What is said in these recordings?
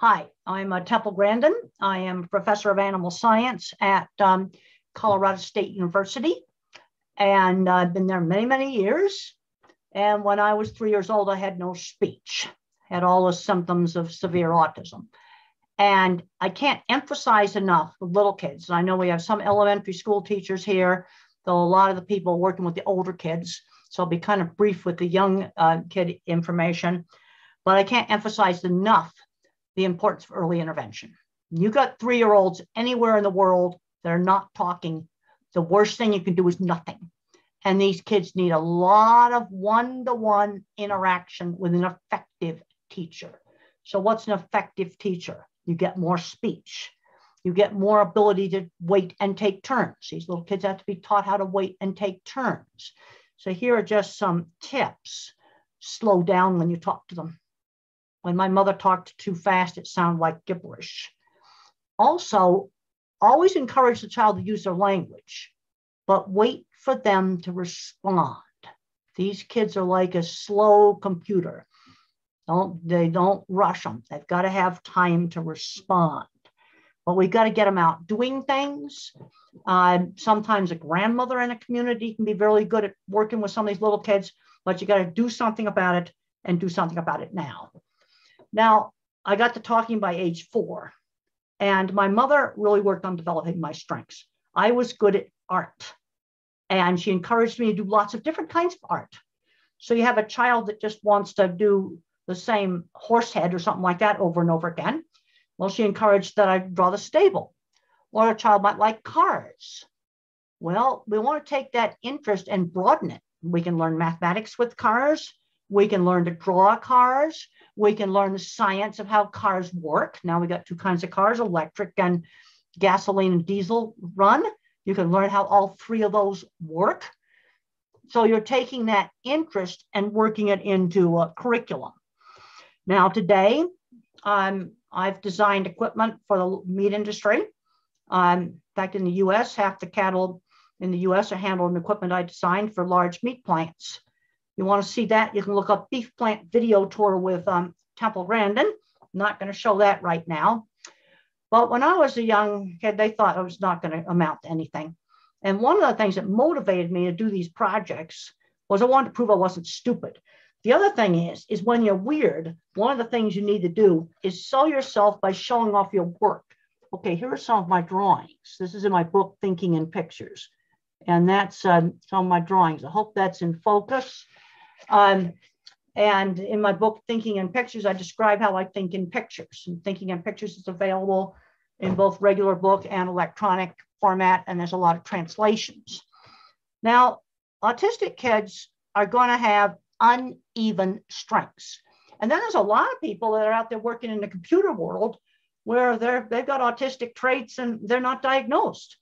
Hi, I'm Temple Grandin. I am a professor of animal science at Colorado State University, and I've been there many, many years. And when I was 3 years old, I had no speech, had all the symptoms of severe autism. And I can't emphasize enough with little kids. And I know we have some elementary school teachers here, though a lot of the people working with the older kids. So I'll be kind of brief with the young kid information, but I can't emphasize enough the importance of early intervention. You got 3-year-olds anywhere in the world that are not talking. The worst thing you can do is nothing. And these kids need a lot of one-to-one interaction with an effective teacher. So what's an effective teacher? You get more speech. You get more ability to wait and take turns. These little kids have to be taught how to wait and take turns. So here are just some tips. Slow down when you talk to them. When my mother talked too fast, it sounded like gibberish. Also, always encourage the child to use their language, but wait for them to respond. These kids are like a slow computer. They don't rush them. They've got to have time to respond. But we got to get them out doing things. Sometimes a grandmother in a community can be really good at working with some of these little kids, but you got to do something about it and do something about it now. Now, I got to talking by age 4, and my mother really worked on developing my strengths. I was good at art, and she encouraged me to do lots of different kinds of art. So you have a child that just wants to do the same horse head or something like that over and over again. Well, she encouraged that I draw the stable, or a child might like cars. Well, we want to take that interest and broaden it. We can learn mathematics with cars. We can learn to draw cars. We can learn the science of how cars work. Now we got 2 kinds of cars, electric and gasoline and diesel run. You can learn how all 3 of those work. So you're taking that interest and working it into a curriculum. Now today, I've designed equipment for the meat industry. In fact, in the US, half the cattle in the US are handled in equipment I designed for large meat plants. You want to see that, you can look up beef plant video tour with Temple Grandin. I'm not going to show that right now. But when I was a young kid, they thought I was not going to amount to anything. And one of the things that motivated me to do these projects was I wanted to prove I wasn't stupid. The other thing is when you're weird, one of the things you need to do is sell yourself by showing off your work. Okay, here are some of my drawings. This is in my book, Thinking in Pictures. And that's some of my drawings. I hope that's in focus. And in my book, Thinking in Pictures, I describe how I think in pictures. And Thinking in Pictures is available in both regular book and electronic format, and there's a lot of translations. Now, autistic kids are going to have uneven strengths. And then there's a lot of people that are out there working in the computer world where they've got autistic traits and they're not diagnosed.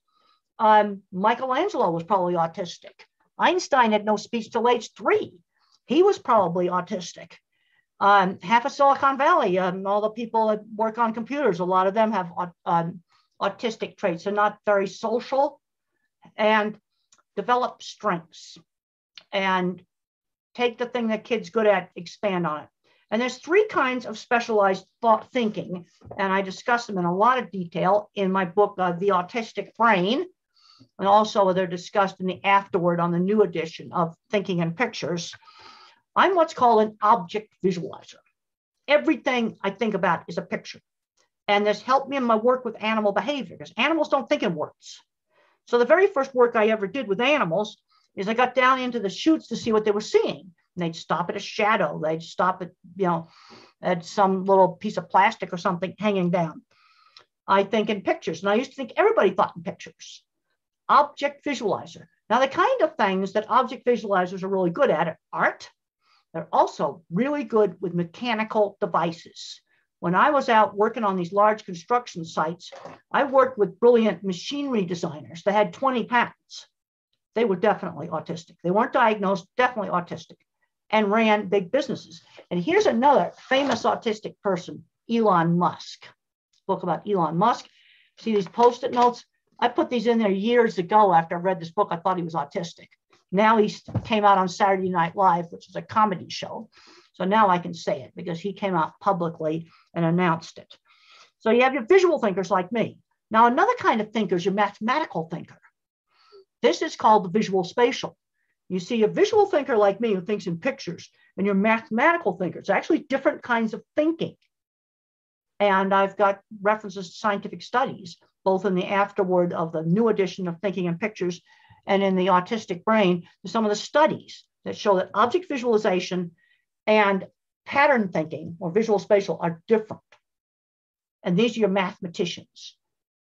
Michelangelo was probably autistic. Einstein had no speech till age 3. He was probably autistic. Half of Silicon Valley, all the people that work on computers, a lot of them have autistic traits. They're not very social, and develop strengths and take the thing that kids good at, expand on it. And there's 3 kinds of specialized thought thinking, and I discuss them in a lot of detail in my book, The Autistic Brain, and also they're discussed in the afterword on the new edition of Thinking in Pictures. I'm what's called an object visualizer. Everything I think about is a picture. And this helped me in my work with animal behavior, because animals don't think in words. So the very first work I ever did with animals is I got down into the chutes to see what they were seeing. And they'd stop at a shadow. They'd stop at, at some little piece of plastic or something hanging down. I think in pictures. And I used to think everybody thought in pictures. Object visualizer. Now, the kind of things that object visualizers are really good at are art. They're also really good with mechanical devices. When I was out working on these large construction sites, I worked with brilliant machinery designers that had 20 patents. They were definitely autistic. They weren't diagnosed, definitely autistic, and ran big businesses. And here's another famous autistic person, Elon Musk. Book about Elon Musk. See these Post-it notes? I put these in there years ago after I read this book. I thought he was autistic. Now he came out on Saturday Night Live, which is a comedy show. So now I can say it because he came out publicly and announced it. So you have your visual thinkers like me. Now, another kind of thinker is your mathematical thinker. This is called the visual spatial. You see a visual thinker like me who thinks in pictures, and your mathematical thinker. It's actually different kinds of thinking. And I've got references to scientific studies, both in the afterword of the new edition of Thinking in Pictures and in the autistic brain, to some of the studies that show that object visualization and pattern thinking or visual spatial are different. And these are your mathematicians,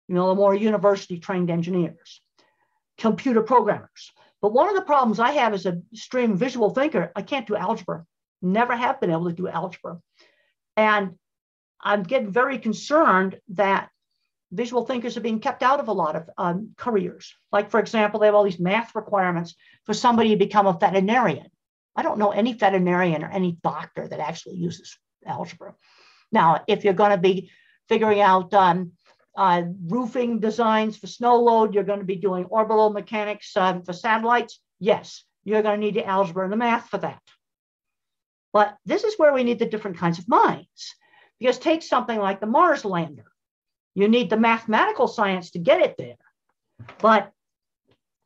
the more university trained engineers, computer programmers. But one of the problems I have as a extreme visual thinker, I can't do algebra, never have been able to do algebra. And I'm getting very concerned that visual thinkers are being kept out of a lot of careers. Like, for example, they have all these math requirements for somebody to become a veterinarian. I don't know any veterinarian or any doctor that actually uses algebra. Now, if you're going to be figuring out roofing designs for snow load, you're going to be doing orbital mechanics for satellites. Yes, you're going to need the algebra and the math for that. But this is where we need the different kinds of minds. Because take something like the Mars lander. You need the mathematical science to get it there. But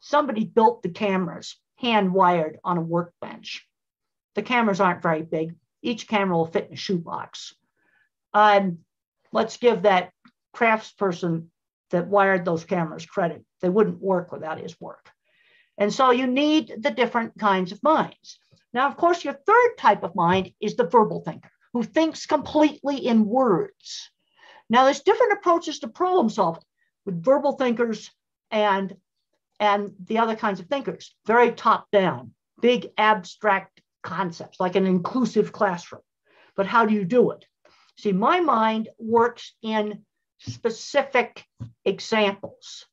somebody built the cameras hand wired on a workbench. The cameras aren't very big. Each camera will fit in a shoebox. Let's give that craftsperson that wired those cameras credit. They wouldn't work without his work. And so you need the different kinds of minds. Now, of course, your third type of mind is the verbal thinker, who thinks completely in words. Now, there's different approaches to problem solving with verbal thinkers and the other kinds of thinkers. Very top down, big abstract concepts, like an inclusive classroom. But how do you do it? See, my mind works in specific examples.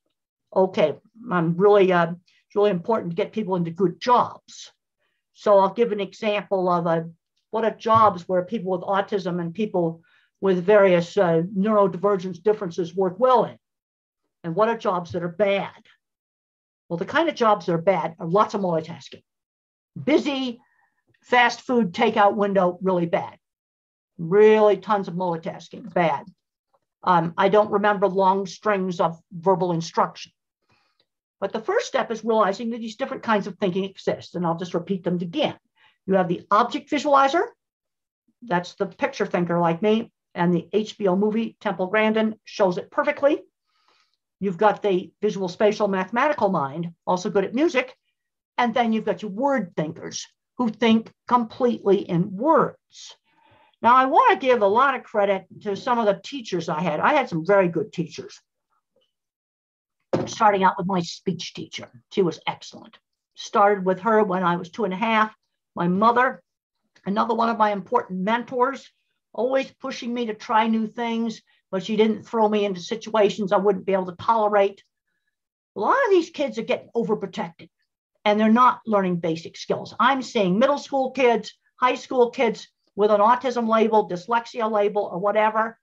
Okay, I'm really, it's really important to get people into good jobs. So I'll give an example of what are jobs where people with autism and people with various neurodivergence differences work well in? And what are jobs that are bad? Well, the kind of jobs that are bad are lots of multitasking. Busy, fast food takeout window, really bad. Really tons of multitasking, bad. I don't remember long strings of verbal instruction. But the first step is realizing that these different kinds of thinking exist. And I'll just repeat them again. You have the object visualizer. That's the picture thinker like me. And the HBO movie, Temple Grandin, shows it perfectly. You've got the visual spatial mathematical mind, also good at music. And then you've got your word thinkers who think completely in words. Now, I want to give a lot of credit to some of the teachers I had. I had some very good teachers. Starting out with my speech teacher. She was excellent. Started with her when I was 2.5. My mother, another one of my important mentors, always pushing me to try new things, but she didn't throw me into situations I wouldn't be able to tolerate. A lot of these kids are getting overprotected, and they're not learning basic skills. I'm seeing middle school kids, high school kids with an autism label, dyslexia label, or whatever,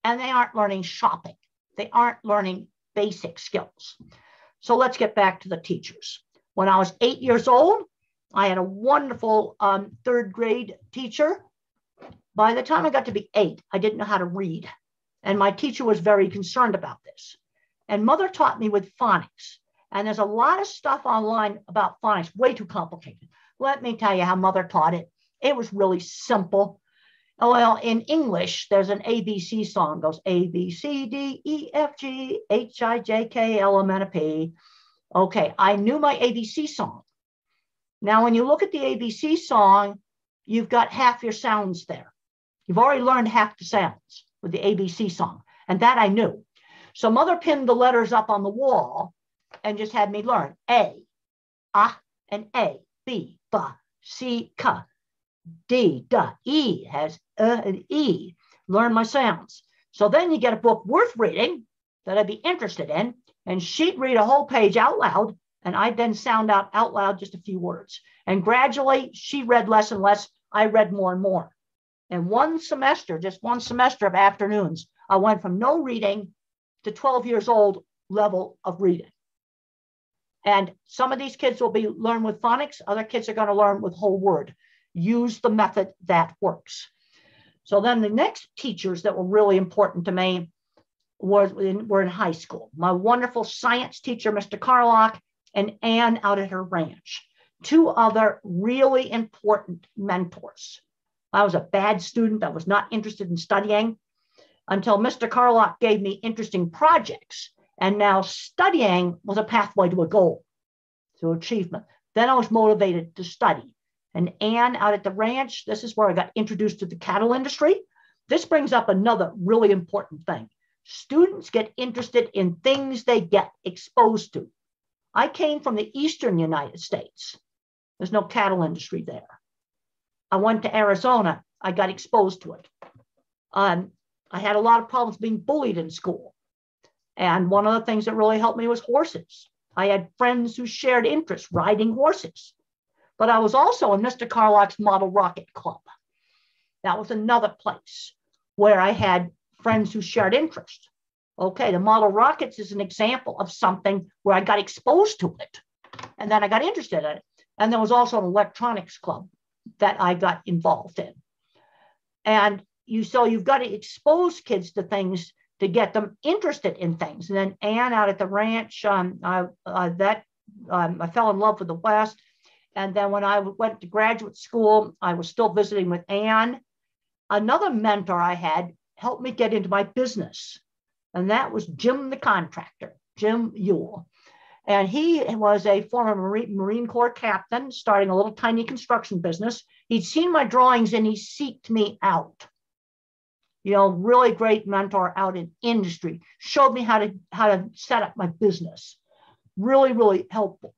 and they aren't learning shopping. They aren't learning basic skills. So let's get back to the teachers. When I was 8 years old, I had a wonderful third grade teacher. By the time I got to be 8, I didn't know how to read. And my teacher was very concerned about this. And mother taught me with phonics. And there's a lot of stuff online about phonics, way too complicated. Let me tell you how mother taught it. It was really simple. Well, in English, there's an ABC song. It goes A, B, C, D, E, F, G, H, I, J, K, L, M, N, P. Okay, I knew my ABC song. Now, when you look at the ABC song, you've got half your sounds there. You've already learned half the sounds with the ABC song. And that I knew. So mother pinned the letters up on the wall and just had me learn A, and A, B, B, C, K, D, D, E has and E. Learn my sounds. So then you get a book worth reading that I'd be interested in, and she'd read a whole page out loud, and I'd then sound out loud just a few words. And gradually, she read less and less. I read more and more. And just one semester of afternoons, I went from no reading to 12 years old level of reading. And some of these kids will learn with phonics. Other kids are going to learn with whole word. Use the method that works. So then the next teachers that were really important to me were in high school. My wonderful science teacher, Mr. Carlock, and Anne out at her ranch. Two other really important mentors. I was a bad student. I was not interested in studying until Mr. Carlock gave me interesting projects. And now studying was a pathway to a goal, to achievement. Then I was motivated to study. And Anne out at the ranch, this is where I got introduced to the cattle industry. This brings up another really important thing. Students get interested in things they get exposed to. I came from the Eastern United States. There's no cattle industry there. I went to Arizona. I got exposed to it. I had a lot of problems being bullied in school. And one of the things that really helped me was horses. I had friends who shared interests riding horses. But I was also in Mr. Carlock's Model Rocket Club. That was another place where I had friends who shared interest. Okay, the model rockets is an example of something where I got exposed to it. And then I got interested in it. And there was also an electronics club that I got involved in. And so you've got to expose kids to things to get them interested in things. And then Anne out at the ranch, I fell in love with the West. And then when I went to graduate school, I was still visiting with Anne. Another mentor I had helped me get into my business. And that was Jim the contractor, Jim Ewell. And he was a former Marine Corps captain, starting a little tiny construction business. He'd seen my drawings and he seeked me out. You know, really great mentor out in industry, showed me how to set up my business. Really, really helpful.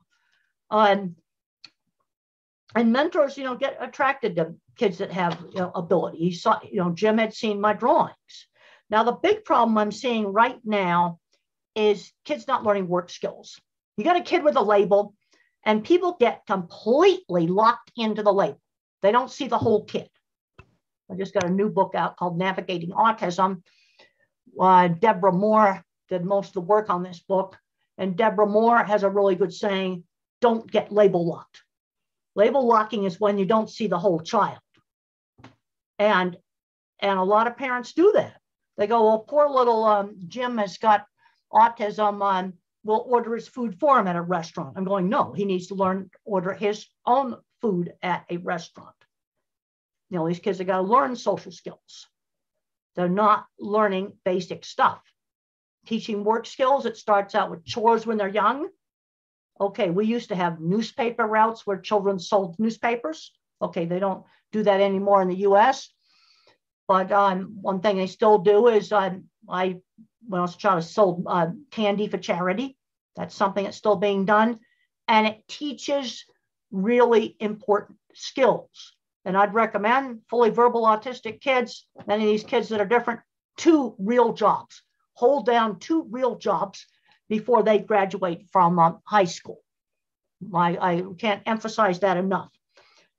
And mentors, you know, get attracted to kids that have, you know, ability. He saw, you know, Jim had seen my drawings. Now, the big problem I'm seeing right now is kids not learning work skills. You got a kid with a label and people get completely locked into the label. They don't see the whole kid. I just got a new book out called Navigating Autism. Deborah Moore did most of the work on this book. And Deborah Moore has a really good saying, don't get label locked. Label locking is when you don't see the whole child. And a lot of parents do that. They go, well, poor little Jim has got autism. We'll order his food for him at a restaurant. I'm going, no, he needs to order his own food at a restaurant. You know, these kids have got to learn social skills. They're not learning basic stuff. Teaching work skills, it starts out with chores when they're young. Okay, we used to have newspaper routes where children sold newspapers. Okay, they don't do that anymore in the US. But one thing they still do is when I was a child, I sold candy for charity. That's something that's still being done. And it teaches really important skills. And I'd recommend fully verbal autistic kids, many of these kids that are different, 2 real jobs. Hold down 2 real jobs before they graduate from high school. I can't emphasize that enough.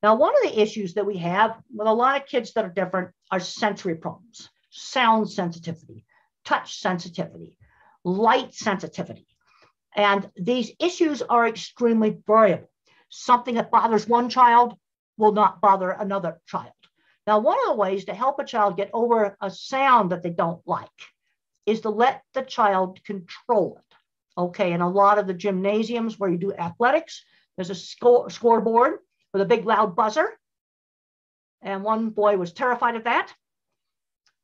Now, one of the issues that we have with a lot of kids that are different are sensory problems, sound sensitivity, touch sensitivity, light sensitivity. And these issues are extremely variable. Something that bothers one child will not bother another child. Now, one of the ways to help a child get over a sound that they don't like is to let the child control it. Okay, in a lot of the gymnasiums where you do athletics, there's a scoreboard with a big loud buzzer. And one boy was terrified of that.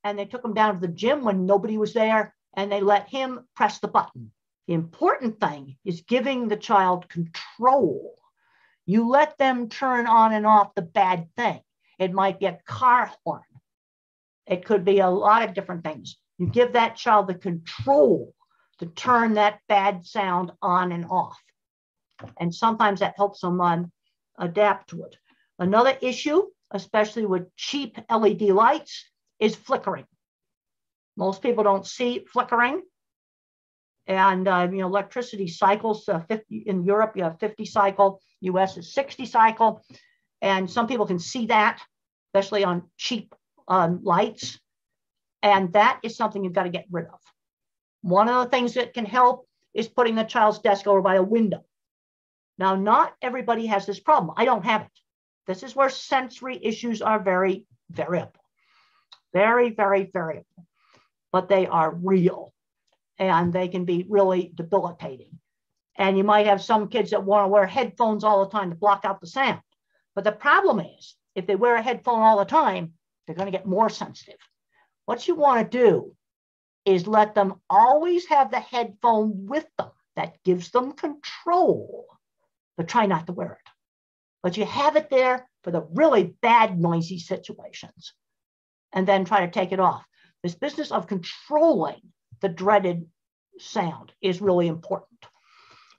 And they took him down to the gym when nobody was there and they let him press the button. The important thing is giving the child control. You let them turn on and off the bad thing. It might be a car horn. It could be a lot of different things. You give that child the control to turn that bad sound on and off. And sometimes that helps them adapt to it. Another issue, especially with cheap LED lights, is flickering. Most people don't see flickering. And electricity cycles, 50 in Europe, you have 50 cycle, US is 60 cycle. And some people can see that, especially on cheap lights. And that is something you've got to get rid of. One of the things that can help is putting the child's desk over by a window. Now, not everybody has this problem. I don't have it. This is where sensory issues are very variable. very, very variable, but they are real and they can be really debilitating. And you might have some kids that want to wear headphones all the time to block out the sound. But the problem is, if they wear a headphone all the time, they're going to get more sensitive. What you want to do is let them always have the headphone with them. That gives them control, but try not to wear it. But you have it there for the really bad, noisy situations, and then try to take it off. This business of controlling the dreaded sound is really important.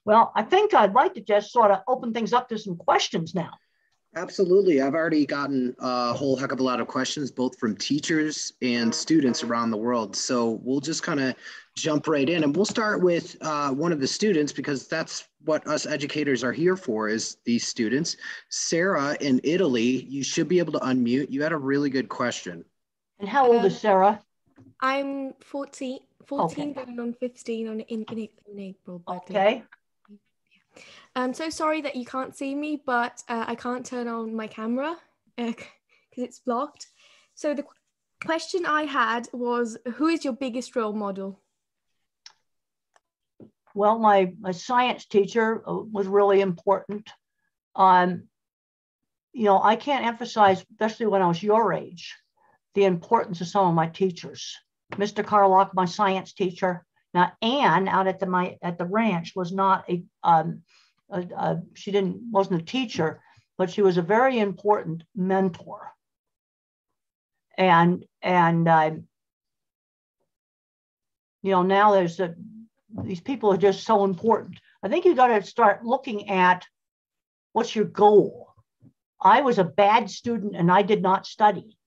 Well, I think I'd like to just sort of open things up to some questions now. Absolutely. I've already gotten a whole heck of a lot of questions, both from teachers and students around the world. So we'll just kind of jump right in, and we'll start with one of the students, because that's what us educators are here for, is these students. Sarah in Italy, you should be able to unmute. You had a really good question. And how old is Sarah? I'm 14 Okay. going on 15 in April. Okay. I'm so sorry that you can't see me, but I can't turn on my camera because it's blocked. So the question I had was, who is your biggest role model? Well, my science teacher was really important. You know, I can't emphasize, especially when I was your age, the importance of some of my teachers. Mr. Carlock, my science teacher. Now, Anne out at the ranch was not wasn't a teacher, but she was a very important mentor. And you know, now these people are just so important. I think you got to start looking at what's your goal. I was a bad student and I did not study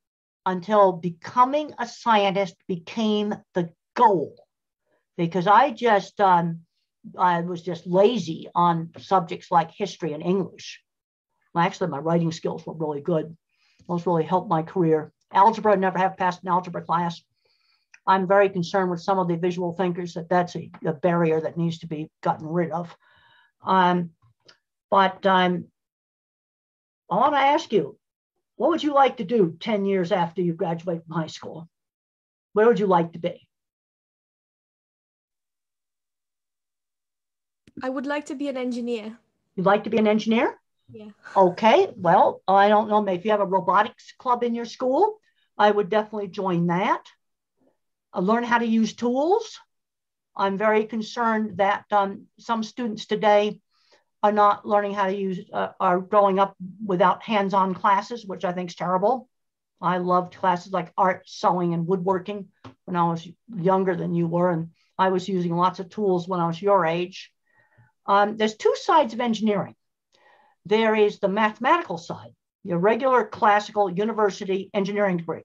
until becoming a scientist became the goal, because I was just lazy on subjects like history and English. Well, actually, my writing skills were really good. Those really helped my career. Algebra, never have passed an algebra class. I'm very concerned with some of the visual thinkers that's a barrier that needs to be gotten rid of. I want to ask you, what would you like to do 10 years after you graduate from high school? Where would you like to be? I would like to be an engineer. You'd like to be an engineer? Yeah. Okay, well, I don't know, maybe if you have a robotics club in your school, I would definitely join that. Learn how to use tools. I'm very concerned that some students today are not learning how to use, are growing up without hands-on classes, which I think is terrible. I loved classes like art, sewing, and woodworking when I was younger than you were, and I was using lots of tools when I was your age. There's two sides of engineering. There is the mathematical side, your regular classical university engineering degree.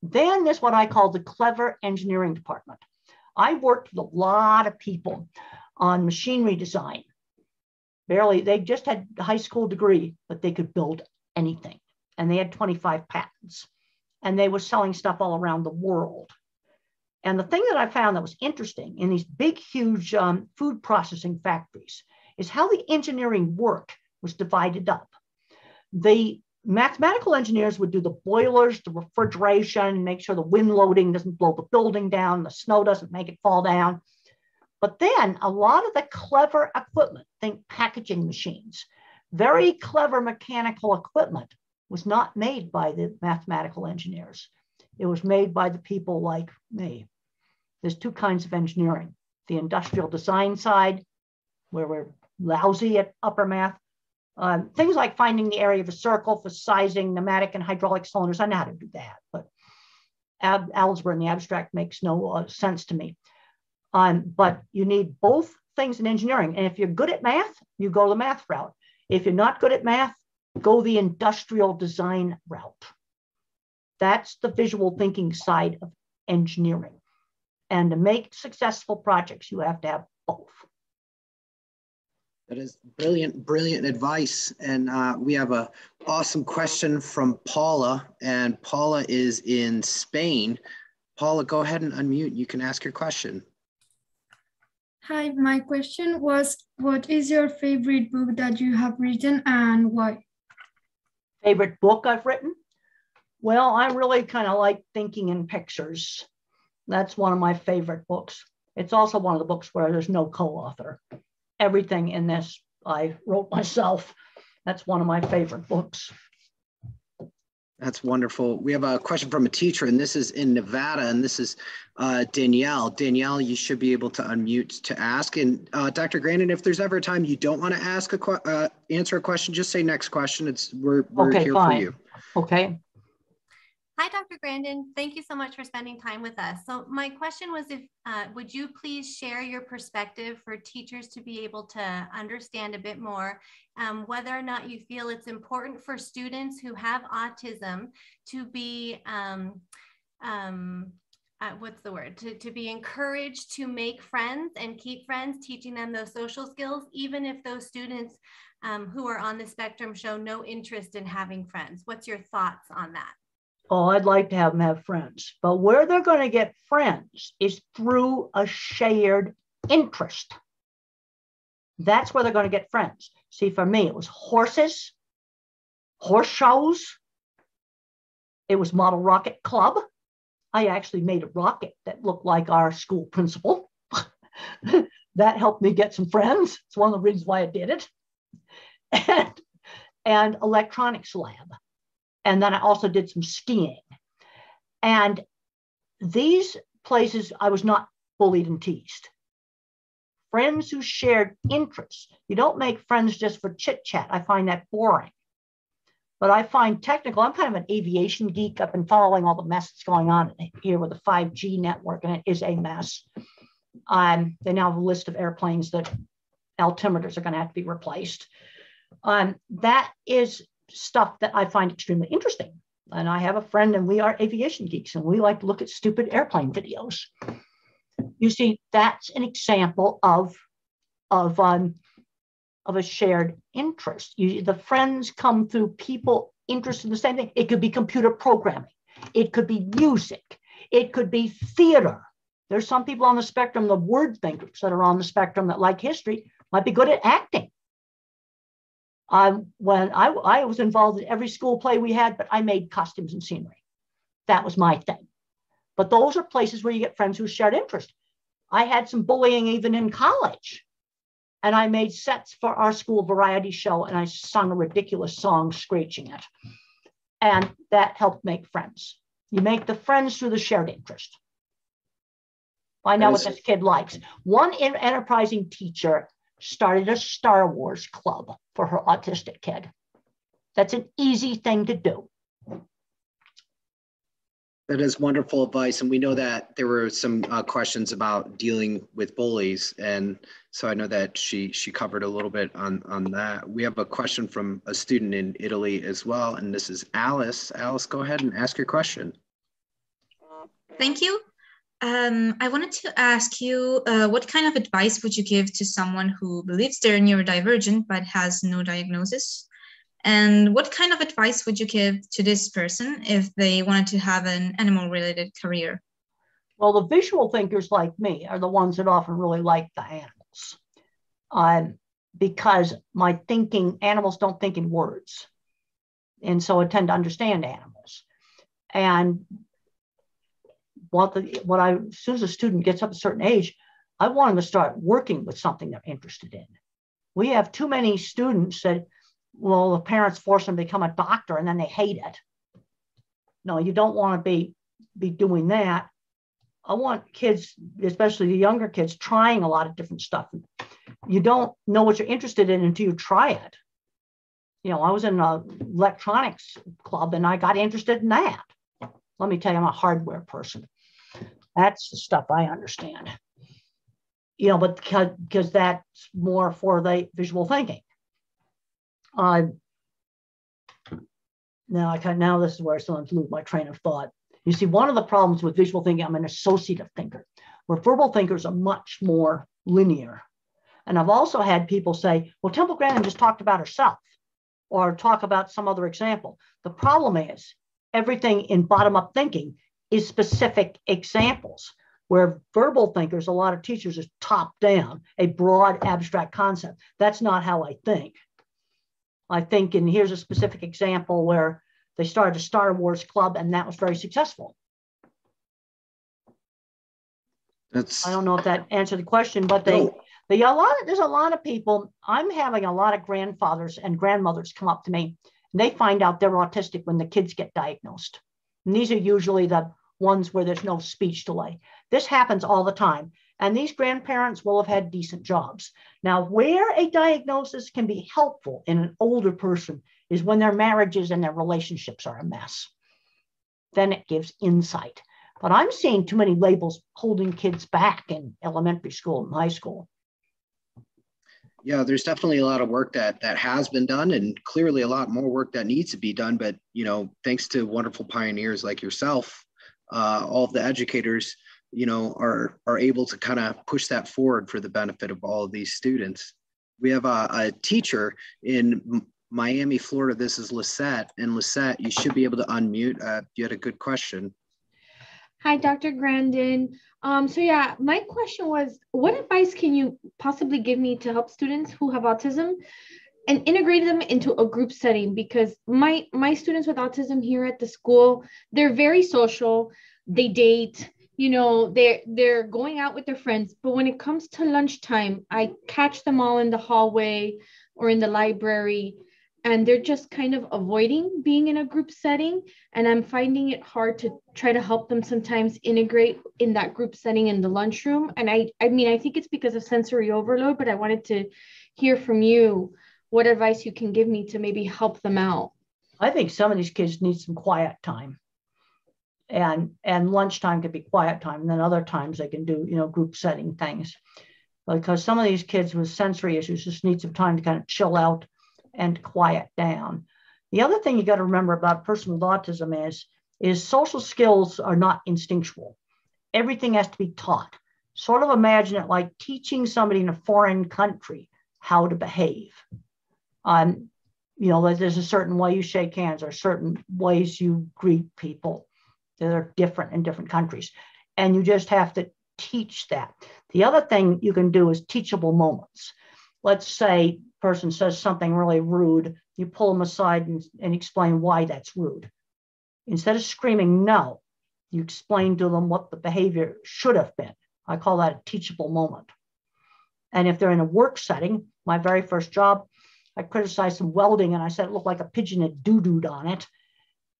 Then there's what I call the clever engineering department. I worked with a lot of people on machinery design. They just had a high school degree, but they could build anything. And they had 25 patents. And they were selling stuff all around the world. And the thing that I found that was interesting in these big, huge food processing factories is how the engineering work was divided up. The mathematical engineers would do the boilers, the refrigeration, make sure the wind loading doesn't blow the building down, the snow doesn't make it fall down. But then a lot of the clever equipment, think packaging machines, very clever mechanical equipment was not made by the mathematical engineers. It was made by the people like me. There's two kinds of engineering: the industrial design side, where we're lousy at upper math. Things like finding the area of a circle for sizing pneumatic and hydraulic cylinders. I know how to do that, but algebra in the abstract makes no sense to me. But you need both things in engineering. And if you're good at math, you go the math route. If you're not good at math, go the industrial design route. That's the visual thinking side of engineering. And to make successful projects, you have to have both. That is brilliant, brilliant advice. And we have an awesome question from Paula, and Paula is in Spain. Paula, go ahead and unmute. You can ask your question. Hi, my question was, what is your favorite book that you have written and why? Favorite book I've written? Well, I really kind of like thinking in pictures. That's one of my favorite books. It's also one of the books where there's no co-author. Everything in this I wrote myself. That's one of my favorite books. That's wonderful. We have a question from a teacher, and this is in Nevada, and this is Danielle. Danielle, you should be able to unmute to ask. And Dr. Grandin, if there's ever a time you don't want to ask answer a question, just say next question. We're okay, here fine. for you. Okay. Hi, Dr. Grandin. Thank you so much for spending time with us. So my question was, would you please share your perspective for teachers to be able to understand a bit more whether or not you feel it's important for students who have autism to be, what's the word, to be encouraged to make friends and keep friends, teaching them those social skills, even if those students who are on the spectrum show no interest in having friends. What's your thoughts on that? Oh, I'd like to have them have friends, but where they're going to get friends is through a shared interest. That's where they're going to get friends. See, for me, it was horses, horse shows. It was Model Rocket Club. I actually made a rocket that looked like our school principal. That helped me get some friends. It's one of the reasons why I did it. And electronics lab. And then I also did some skiing. And these places, I was not bullied and teased. Friends who shared interests. You don't make friends just for chit chat. I find that boring. But I find technical, I'm kind of an aviation geek. I've been following all the mess that's going on here with the 5G network, and it is a mess. They now have a list of airplanes that altimeters are going to have to be replaced. That is stuff that I find extremely interesting. And I have a friend, and we are aviation geeks, and we like to look at stupid airplane videos. You see, that's an example of a shared interest. The friends come through people interested in the same thing. It could be computer programming. It could be music. It could be theater. There's some people on the spectrum, the word thinkers that are on the spectrum that like history, might be good at acting. When I was involved in every school play we had, but I made costumes and scenery. That was my thing. But those are places where you get friends who shared interest. I had some bullying even in college. And I made sets for our school variety show, and I sung a ridiculous song, screeching it. And that helped make friends. You make the friends through the shared interest. Find out what this kid likes. One enterprising teacher started a Star Wars club for her autistic kid. That's an easy thing to do. That is wonderful advice. And we know that there were some questions about dealing with bullies. And so I know that she covered a little bit on that. We have a question from a student in Italy as well. And this is Alice. Alice, go ahead and ask your question. Thank you. I wanted to ask you, what kind of advice would you give to someone who believes they're neurodivergent but has no diagnosis? And what kind of advice would you give to this person if they wanted to have an animal-related career? Well, the visual thinkers like me are the ones that often really like the animals. Because my thinking, animals don't think in words. And so I tend to understand animals. And as soon as a student gets up a certain age, I want them to start working with something they're interested in. We have too many students that, well, the parents force them to become a doctor and then they hate it. No, you don't want to be doing that. I want kids, especially the younger kids, trying a lot of different stuff. You don't know what you're interested in until you try it. You know, I was in an electronics club and I got interested in that. Let me tell you, I'm a hardware person. That's the stuff I understand. You know, but because that's more for the visual thinking. Now this is where I sometimes lose my train of thought. You see, one of the problems with visual thinking, I'm an associative thinker, where verbal thinkers are much more linear. And I've also had people say, well, Temple Grandin just talked about herself or talk about some other example. The problem is everything in bottom-up thinking is specific examples, where verbal thinkers, a lot of teachers, is top-down, a broad abstract concept. That's not how I think. I think, and here's a specific example where They started a Star Wars club, and that was very successful. I don't know if that answered the question, but there's a lot of people. I'm having a lot of grandfathers and grandmothers come up to me, and they find out they're autistic when the kids get diagnosed. And these are usually the ones where there's no speech delay. This happens all the time. And these grandparents will have had decent jobs. Now, where a diagnosis can be helpful in an older person is when their marriages and their relationships are a mess. Then it gives insight. But I'm seeing too many labels holding kids back in elementary school and high school. Yeah, there's definitely a lot of work that has been done, and clearly a lot more work that needs to be done. But, you know, thanks to wonderful pioneers like yourself, all of the educators, you know, are able to kind of push that forward for the benefit of all of these students. We have a teacher in Miami, Florida. This is Lisette. And Lisette, you should be able to unmute. You had a good question. Hi, Dr. Grandin. So yeah, my question was, what advice can you possibly give me to help students who have autism and integrate them into a group setting? Because my students with autism here at the school, they're very social, they date, you know, they're going out with their friends, but when it comes to lunchtime, I catch them all in the hallway or in the library, and they're just kind of avoiding being in a group setting. And I'm finding it hard to try to help them sometimes integrate in that group setting in the lunchroom. And I mean, I think it's because of sensory overload, but I wanted to hear from you what advice you can give me to maybe help them out. I think some of these kids need some quiet time. And lunchtime could be quiet time. And then other times they can do, you know, group setting things. Because some of these kids with sensory issues just need some time to kind of chill out and quiet down. The other thing you got to remember about a person with autism is social skills are not instinctual. Everything has to be taught. Sort of imagine it like teaching somebody in a foreign country how to behave. You know, there's a certain way you shake hands or certain ways you greet people that are different in different countries. And you just have to teach that. The other thing you can do is teachable moments. Let's say a person says something really rude, you pull them aside and explain why that's rude. Instead of screaming no, you explain to them what the behavior should have been. I call that a teachable moment. And if they're in a work setting, my very first job, I criticized some welding and I said it looked like a pigeon had doo-dooed on it.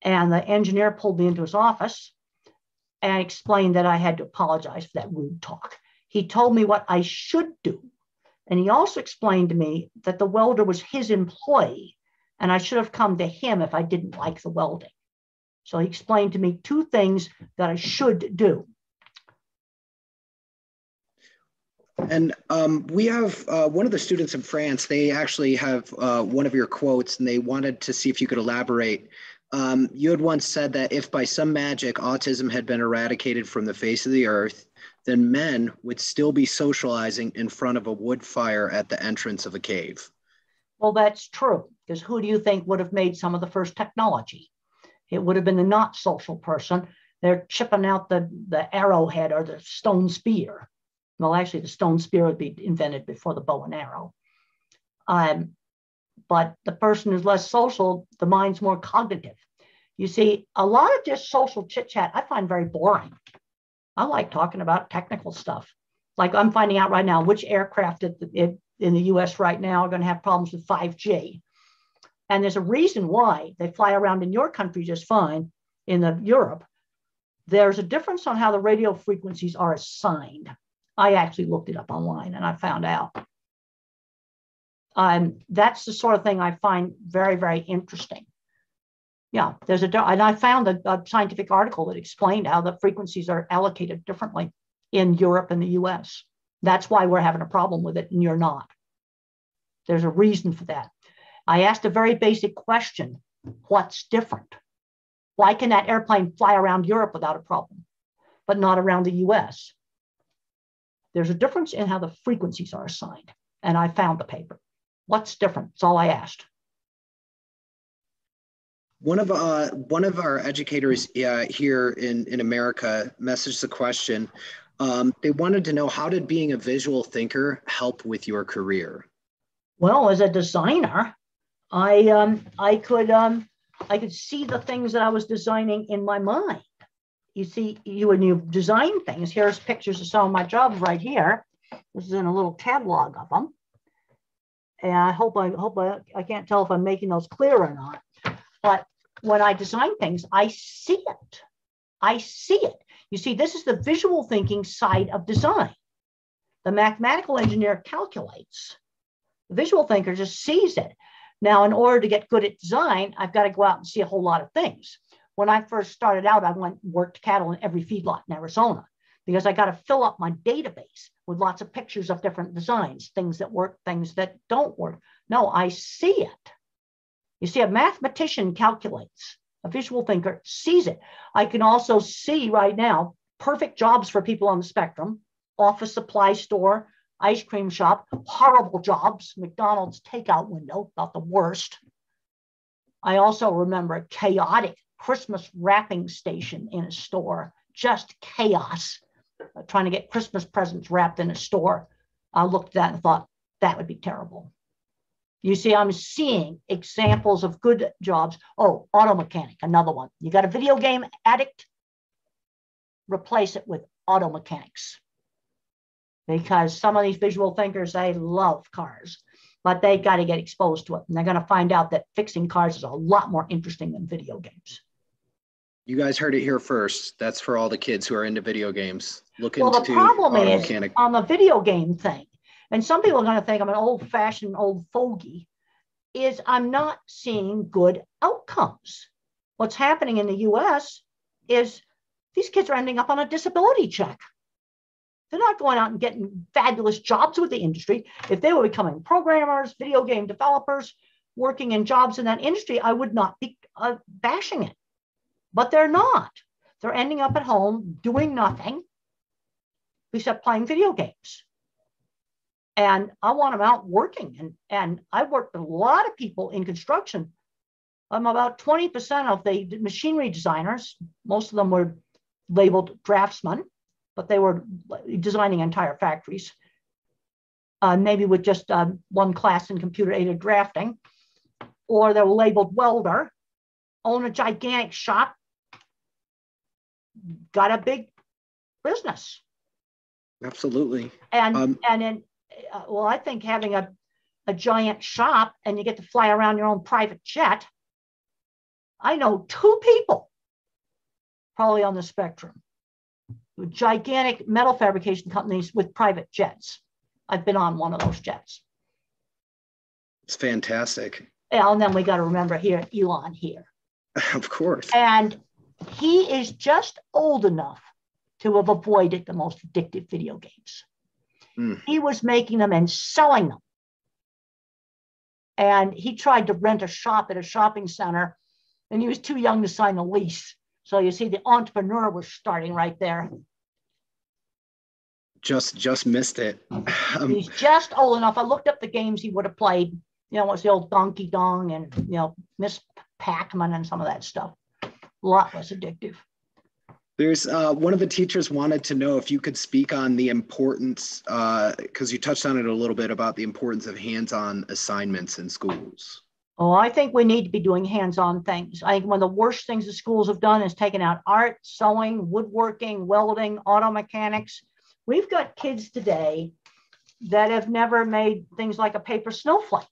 And the engineer pulled me into his office and explained that I had to apologize for that rude talk. He told me what I should do. And he also explained to me that the welder was his employee and I should have come to him if I didn't like the welding. So he explained to me two things that I should do. And we have one of the students in France, they actually have one of your quotes and they wanted to see if you could elaborate. You had once said that if by some magic autism had been eradicated from the face of the earth, then men would still be socializing in front of a wood fire at the entrance of a cave. Well, that's true, because who do you think would have made some of the first technology? It would have been the not social person. They're chipping out the arrowhead or the stone spear. Well, actually, the stone spear would be invented before the bow and arrow. But the person who's less social, the mind's more cognitive. You see, a lot of just social chit chat I find very boring. I like talking about technical stuff. Like I'm finding out right now which aircraft in the US right now are going to have problems with 5G. And there's a reason why they fly around in your country just fine, in Europe. There's a difference on how the radio frequencies are assigned. I actually looked it up online and I found out. That's the sort of thing I find very, very interesting. Yeah, and I found a scientific article that explained how the frequencies are allocated differently in Europe and the US. That's why we're having a problem with it and you're not. There's a reason for that. I asked a very basic question. What's different? Why can that airplane fly around Europe without a problem, but not around the US? There's a difference in how the frequencies are assigned. And I found the paper. What's different? That's all I asked. One of our educators here in America messaged the question. They wanted to know, how did being a visual thinker help with your career? Well, as a designer, I could I could see the things that I was designing in my mind. You see, when you design things, here's pictures of some of my jobs right here. This is in a little catalog of them. And I can't tell if I'm making those clear or not. But when I design things, I see it. I see it. You see, this is the visual thinking side of design. The mathematical engineer calculates. The visual thinker just sees it. Now, in order to get good at design, I've got to go out and see a whole lot of things. When I first started out, I worked cattle in every feedlot in Arizona because I got to fill up my database with lots of pictures of different designs, things that work, things that don't work. No, I see it. You see, a mathematician calculates. A visual thinker sees it. I can also see right now perfect jobs for people on the spectrum, office supply store, ice cream shop, horrible jobs, McDonald's takeout window, about the worst. I also remember a chaotic Christmas wrapping station in a store, just chaos, trying to get Christmas presents wrapped in a store. I looked at that and thought, that would be terrible. You see, I'm seeing examples of good jobs. Oh, auto mechanic, another one. You got a video game addict, replace it with auto mechanics. Because some of these visual thinkers, they love cars, but they got to get exposed to it. And they're going to find out that fixing cars is a lot more interesting than video games. You guys heard it here first. That's for all the kids who are into video games. Look Well, into the problem auto is mechanic. on the video game thing, and some people are going to think I'm an old-fashioned old fogey, is I'm not seeing good outcomes. What's happening in the US is these kids are ending up on a disability check. They're not going out and getting fabulous jobs with the industry. If they were becoming programmers, video game developers, working in jobs in that industry, I would not be bashing it. But they're not. They're ending up at home doing nothing except playing video games. And I want them out working. And I've worked with a lot of people in construction. I'm about 20% of the machinery designers. Most of them were labeled draftsmen, but they were designing entire factories, maybe with just one class in computer-aided drafting, or they were labeled welder, own a gigantic shop, got a big business. Absolutely. And then, well, I think having a giant shop and you get to fly around your own private jet. I know 2 people probably on the spectrum, gigantic metal fabrication companies with private jets. I've been on one of those jets. It's fantastic. And then we got to remember here, Elon here. Of course. And he is just old enough to have avoided the most addictive video games. He was making them and selling them. And he tried to rent a shop at a shopping center, and he was too young to sign a lease. So you see, the entrepreneur was starting right there. Just missed it. He's just old enough. I looked up the games he would have played. You know, what's the old Donkey Dong and, you know, Miss Pac-Man and some of that stuff. A lot less addictive. There's one of the teachers wanted to know if you could speak on the importance, because you touched on it a little bit, about the importance of hands-on assignments in schools. Oh, I think we need to be doing hands-on things. I think one of the worst things the schools have done is taken out art, sewing, woodworking, welding, auto mechanics. We've got kids today that have never made things like a paper snowflake.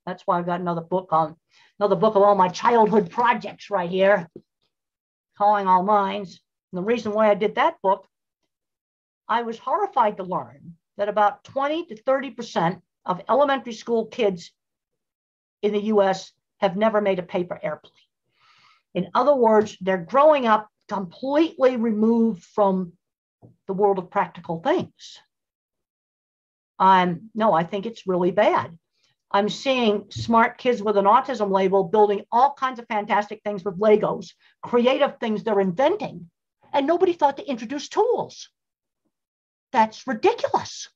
That's why I've got another book of all my childhood projects right here, Calling All Minds. And the reason why I did that book, I was horrified to learn that about 20 to 30% of elementary school kids in the US have never made a paper airplane. In other words, they're growing up completely removed from the world of practical things. No, I think it's really bad. I'm seeing smart kids with an autism label building all kinds of fantastic things with Legos, creative things they're inventing, and nobody thought to introduce tools. That's ridiculous.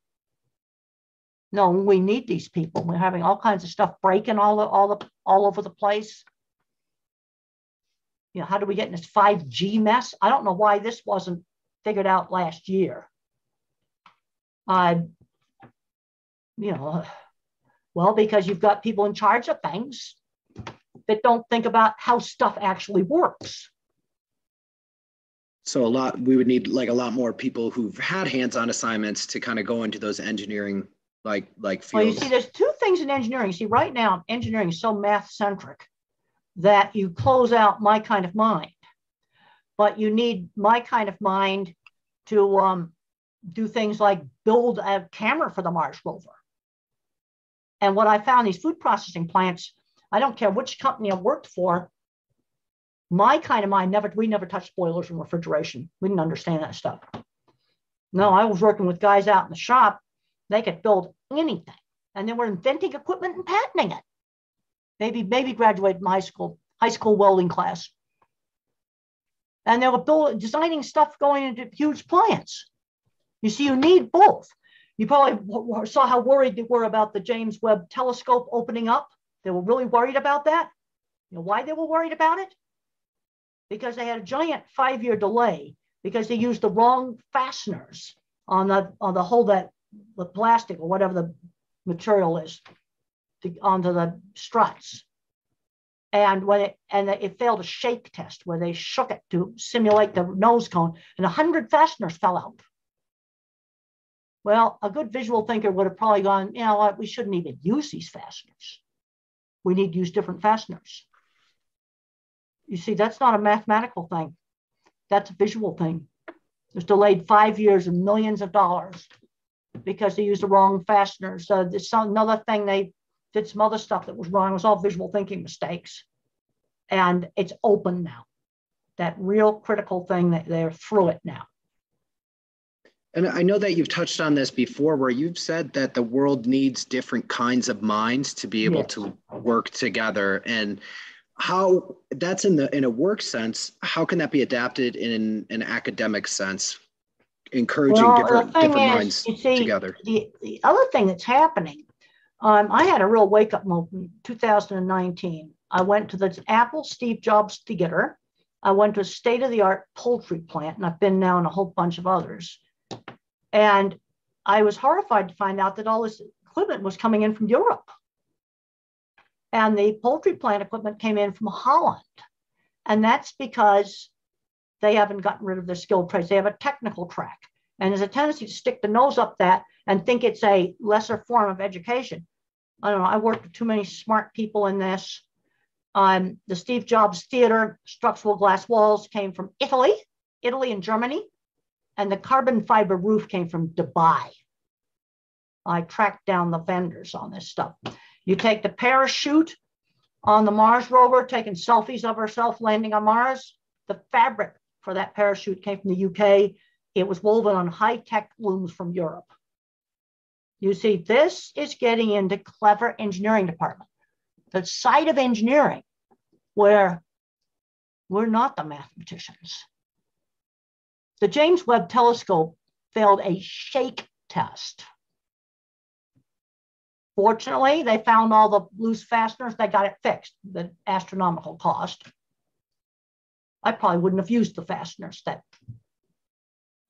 No, we need these people. We're having all kinds of stuff breaking all over the place. You know, how do we get in this 5G mess? I don't know why this wasn't figured out last year. You know, well, because you've got people in charge of things that don't think about how stuff actually works. So we would need like a lot more people who've had hands-on assignments to kind of go into those engineering like fields. Well, you see, there's two things in engineering. See, right now, engineering is so math-centric that you close out my kind of mind, but you need my kind of mind to do things like build a camera for the Mars rover. And what I found, these food processing plants, I don't care which company I worked for, my kind of mind, we never touched boilers and refrigeration. We didn't understand that stuff. No, I was working with guys out in the shop. They could build anything. And they were inventing equipment and patenting it. Maybe graduated from high school welding class. And they were designing stuff going into huge plants. You see, you need both. You probably saw how worried they were about the James Webb Telescope opening up. They were really worried about that. You know why they were worried about it? Because they had a giant 5-year delay because they used the wrong fasteners on the hole, that the plastic or whatever the material is onto the struts. And it failed a shake test where they shook it to simulate the nose cone, and 100 fasteners fell out. Well, a good visual thinker would have probably gone, you know what, we shouldn't even use these fasteners. We need to use different fasteners. You see, that's not a mathematical thing. That's a visual thing. It was delayed 5 years and millions of dollars because they used the wrong fasteners. There's another thing, they did some other stuff that was wrong. It was all visual thinking mistakes. And it's open now. That real critical thing, that they're through it now. And I know that you've touched on this before, where you've said that the world needs different kinds of minds to be able to work together. And how that's in a work sense, how can that be adapted in an academic sense, encouraging different minds together? The other thing that's happening, I had a real wake-up moment in 2019. I went to the Apple Steve Jobs Theater. I went to a state-of-the-art poultry plant, and I've been now in a whole bunch of others. And I was horrified to find out that all this equipment was coming in from Europe. And the poultry plant equipment came in from Holland. And that's because they haven't gotten rid of their skilled trades. They have a technical track. And there's a tendency to stick the nose up that and think it's a lesser form of education. I don't know. I worked with too many smart people in this. The Steve Jobs Theater structural glass walls came from Italy and Germany. And the carbon fiber roof came from Dubai. I tracked down the vendors on this stuff. You take the parachute on the Mars rover, taking selfies of herself landing on Mars. The fabric for that parachute came from the UK. It was woven on high-tech looms from Europe. You see, this is getting into clever engineering department, the side of engineering where we're not the mathematicians. The James Webb Telescope failed a shake test. Fortunately, they found all the loose fasteners. They got it fixed, the astronomical cost. I probably wouldn't have used the fasteners that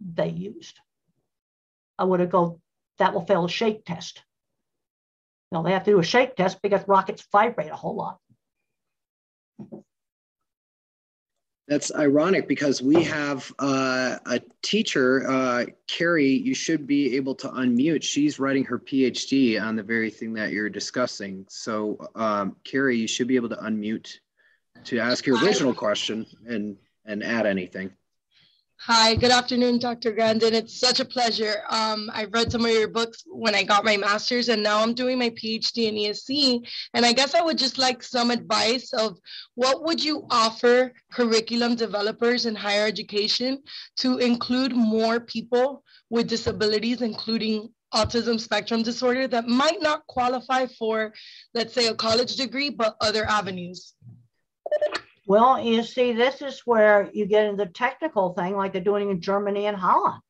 they used. I would have gone, that will fail a shake test. You know, they have to do a shake test because rockets vibrate a whole lot. That's ironic because we have a teacher, Carrie, you should be able to unmute. She's writing her PhD on the very thing that you're discussing. So Carrie, you should be able to unmute to ask your original question and add anything. Hi, good afternoon, Dr. Grandin. It's such a pleasure. I've read some of your books when I got my master's, and now I'm doing my PhD in ESC. And I guess I would just like some advice of what would you offer curriculum developers in higher education to include more people with disabilities, including autism spectrum disorder, that might not qualify for, let's say, a college degree, but other avenues? Well, you see, this is where you get into the technical thing like they're doing in Germany and Holland.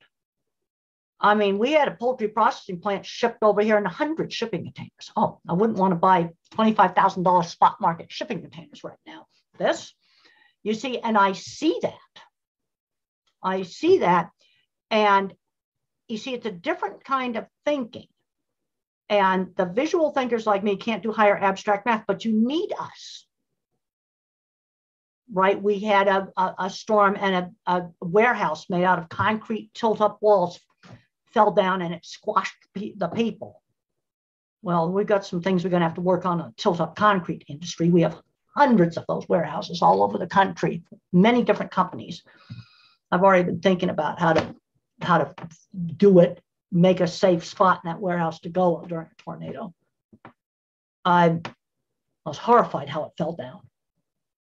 I mean, we had a poultry processing plant shipped over here in 100 shipping containers. Oh, I wouldn't want to buy $25,000 spot market shipping containers right now. This, you see, and I see that. I see that. And you see, it's a different kind of thinking. And the visual thinkers like me can't do higher abstract math, but you need us. right? We had a storm and a warehouse made out of concrete tilt-up walls fell down and it squashed the people. Well, we've got some things we're going to have to work on tilt-up concrete industry. We have hundreds of those warehouses all over the country, many different companies. I've already been thinking about how to do it, make a safe spot in that warehouse to go during a tornado. I was horrified how it fell down.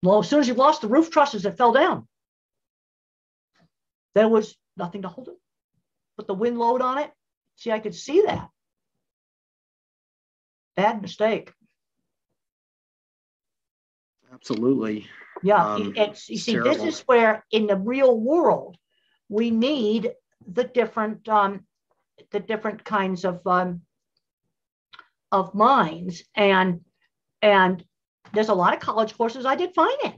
Well, as soon as you lost the roof trusses, it fell down. There was nothing to hold it. Put the wind load on it. See, I could see that. Bad mistake. Absolutely. Yeah, it's you see, terrible. This is where in the real world we need the different kinds of minds, and there's a lot of college courses I did fine in.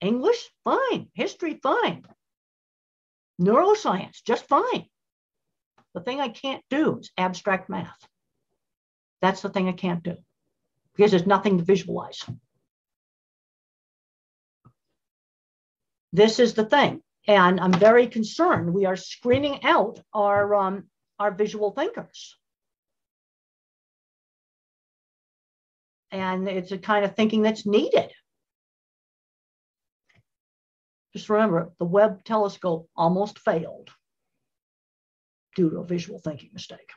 English, fine. History, fine. Neuroscience, just fine. The thing I can't do is abstract math. That's the thing I can't do because there's nothing to visualize. This is the thing, and I'm very concerned. We are screening out our visual thinkers. And it's a kind of thinking that's needed. Just remember, the Webb telescope almost failed due to a visual thinking mistake.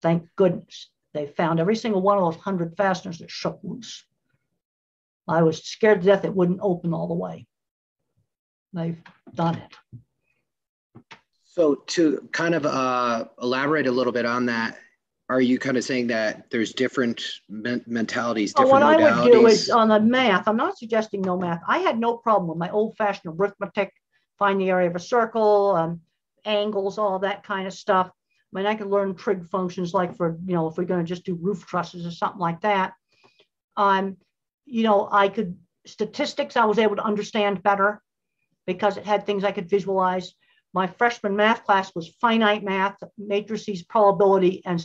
Thank goodness. They found every single one of those 100 fasteners that shook loose. I was scared to death it wouldn't open all the way. They've done it. So to kind of elaborate a little bit on that, are you kind of saying that there's different mentalities, different what modalities? I would do is on the math, I'm not suggesting no math. I had no problem with my old-fashioned arithmetic, find the area of a circle, angles, all that kind of stuff. I mean, I could learn trig functions like for, if we're going to just do roof trusses or something like that. I could, statistics I was able to understand better because it had things I could visualize. My freshman math class was finite math, matrices, probability, and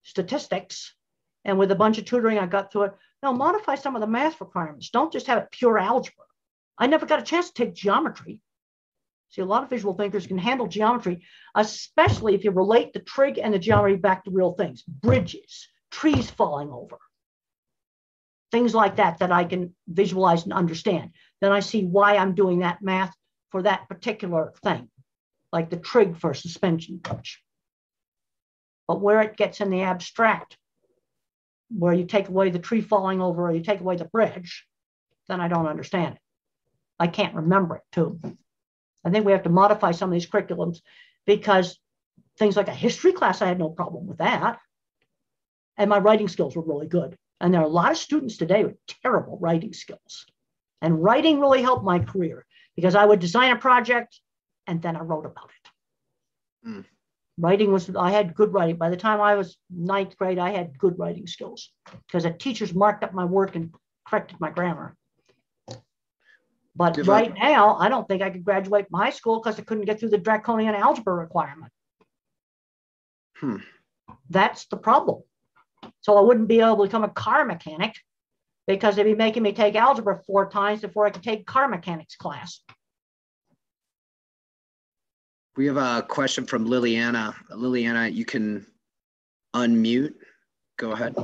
statistics. And with a bunch of tutoring, I got through it. Now, modify some of the math requirements. Don't just have it pure algebra. I never got a chance to take geometry. See, a lot of visual thinkers can handle geometry, especially if you relate the trig and the geometry back to real things, bridges, trees falling over, things like that I can visualize and understand. Then I see why I'm doing that math for that particular thing, like the trig for a suspension bridge. But where it gets in the abstract, where you take away the tree falling over or you take away the bridge, then I don't understand it. I can't remember it too. I think we have to modify some of these curriculums because things like a history class, I had no problem with that. And my writing skills were really good. And there are a lot of students today with terrible writing skills. And writing really helped my career because I would design a project and then I wrote about it. Writing I had good writing. By the time I was 9th grade, I had good writing skills because the teachers marked up my work and corrected my grammar. But right now, I don't think I could graduate from high school because I couldn't get through the draconian algebra requirement. That's the problem. So I wouldn't be able to become a car mechanic because they'd be making me take algebra 4 times before I could take car mechanics class. We have a question from Liliana. Liliana, you can unmute. Go ahead.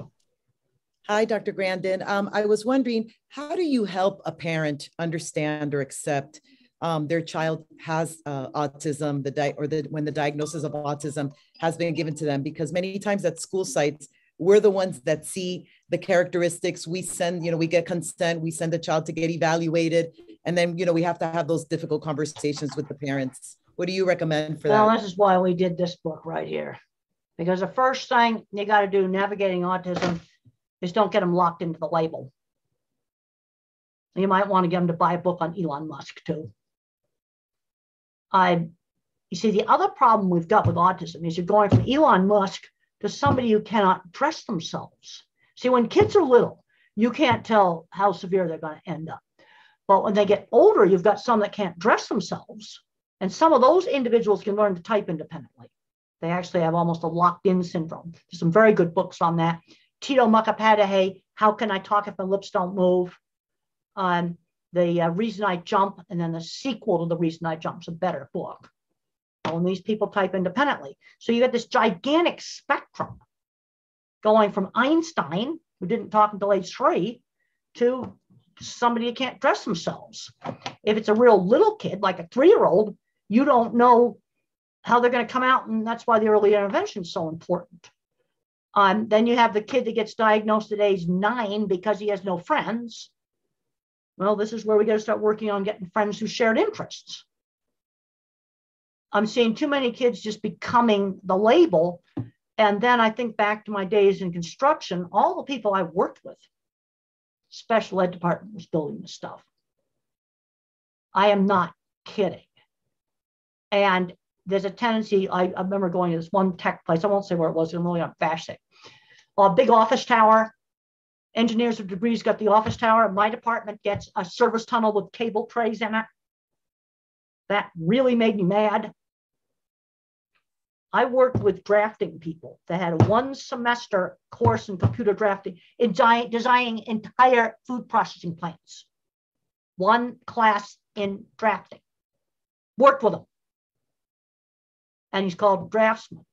Hi, Dr. Grandin. I was wondering, how do you help a parent understand or accept their child has autism, when the diagnosis of autism has been given to them? Because many times at school sites, we're the ones that see the characteristics. We send, we get consent, we send the child to get evaluated, and then, we have to have those difficult conversations with the parents. What do you recommend for that? Well, this is why we did this book right here. Because the first thing you got to do navigating autism is don't get them locked into the label. You might want to get them to buy a book on Elon Musk too. You see, the other problem we've got with autism is you're going from Elon Musk to somebody who cannot dress themselves. See, when kids are little, you can't tell how severe they're going to end up. But when they get older, you've got some that can't dress themselves. And some of those individuals can learn to type independently. They actually have almost a locked-in syndrome. There's some very good books on that. Tito Mukhopadhyay How Can I Talk If My Lips Don't Move? The Reason I Jump, and then the sequel to The Reason I Jump is a better book. And these people type independently. So you get this gigantic spectrum going from Einstein, who didn't talk until age 3, to somebody who can't dress themselves. If it's a real little kid, like a 3-year-old, you don't know how they're going to come out, and that's why the early intervention is so important. Then you have the kid that gets diagnosed at age 9 because he has no friends. Well, this is where we got to start working on getting friends who shared interests. I'm seeing too many kids just becoming the label. And then I think back to my days in construction, all the people I worked with, special ed department was building this stuff. I am not kidding. And there's a tendency, I remember going to this one tech place, I won't say where it was, I'm really on bash it. A big office tower, engineers with degrees got the office tower. My department gets a service tunnel with cable trays in it. That really made me mad. I worked with drafting people that had a 1 semester course in computer drafting, in designing entire food processing plants. 1 class in drafting. Worked with him. And he's called draftsman.